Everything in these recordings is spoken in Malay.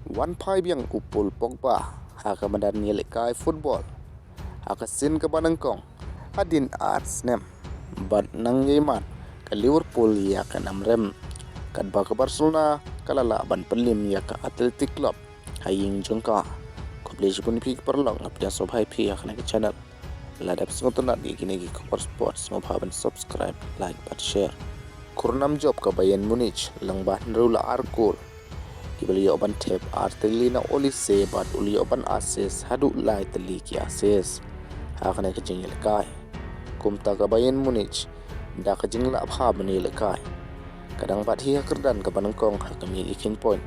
Wanphai biang upul Pogba haka mandan nielekai football haka sin ke banangkong hadin arts nem bat nang yeman ke Liverpool ya ke namrem kat ba ke Barcelona kalala ban pelim ya ke Athletic Club haying jongka koblej kun pi perlong apnya sob hai pi haka ke channel ladap sengotonat di kini gi Khubor Sports ngobaban subscribe like bat share kurnam job ke Bayern Munich langbat nrula arkul kibali oban tep artelina olise bat uli oban ases hadu lai teli ki ases hakane ke jingil kai kumta ka Bayern Munich da ka jingla bha bani lekai kadang bat hi kerdan ka banangkong hakami ikin point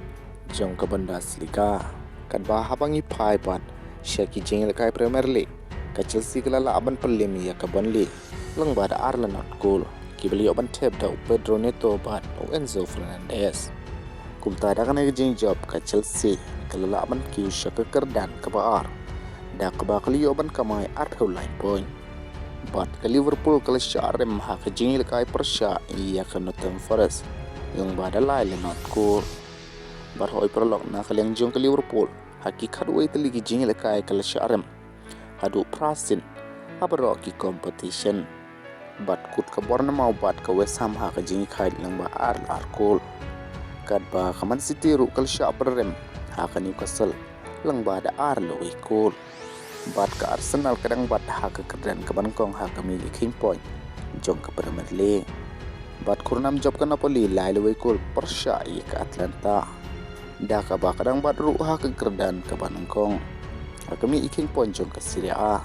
jong ka bandas liga kad ba habangi phai bat shaki jingil kai Premier League ka Chelsea kala aban pelim ya ka Burnley lang bada Arlen not goal kibali oban tep da Pedro Neto bat Enzo Fernandez kumta da kana jing job ka Chelsea kala aban ki shaka kerdan ka baar da ka ba kali oban kamai arthau line point bat ka Liverpool kala sharem ha ka jingil kai persha ya ka Nottingham Forest yung bada lai le not goal bar hoi prolog na kalyang jong ka Liverpool hakikat wai tali ki jingil kai kala sharem hadu prasin habaro ki competition bat kut ka Bournemouth bat ka West Ham ha ka jing kai lang ba ar goal kad ba Man City ru kal sha prem ha ka Newcastle lang ba da ar lo goal bat ka Arsenal kadang bat ha ka kerdan ka Bangkok ha ka mi king point jong ka Premier League bat kurnam job ka Napoli lai lo goal persha i ka Atlanta da ka ba kadang bat ru ha ka kerdan ka Bangkok ha ka mi king point jong ka Serie A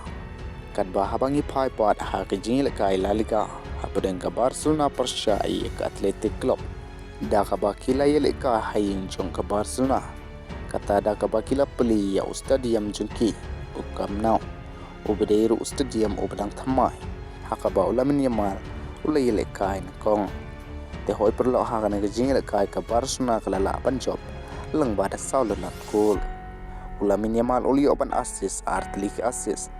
kad ba habangi phai pat ha ka jingil kai La Liga ha pedang ka Barcelona persha i ka Athletic Club da ka ba kila yele ka haying jong ka Barcelona kata da ka ba kila peli ya stadium jengki ukam now ubedairu stadium ubedang thamai haka ba ulamin yamal ula yele kai kong te hoi perlo ha ka jingil kai ka Barcelona kala la ban job lang ba da saul not cool ulamin yamal uli open assist artlik assist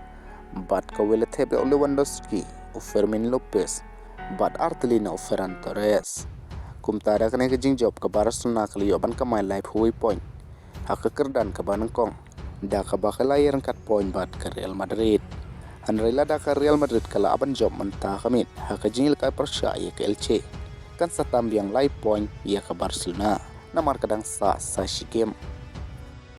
bat ka wele tebe Lewandowski u Fermin Lopez bat artelina u Ferran Torres kumta da kana ke jing job ka Barcelona kali oban ka my life hui point haka kerdan ka Bangkok da ka ba kala yer kat point bat ka Real Madrid hanrela da ka Real Madrid kala aban job menta kamit haka jingil ka persya ya ka Elche kan satam yang live point ya ka Barcelona namar kadang sa shi game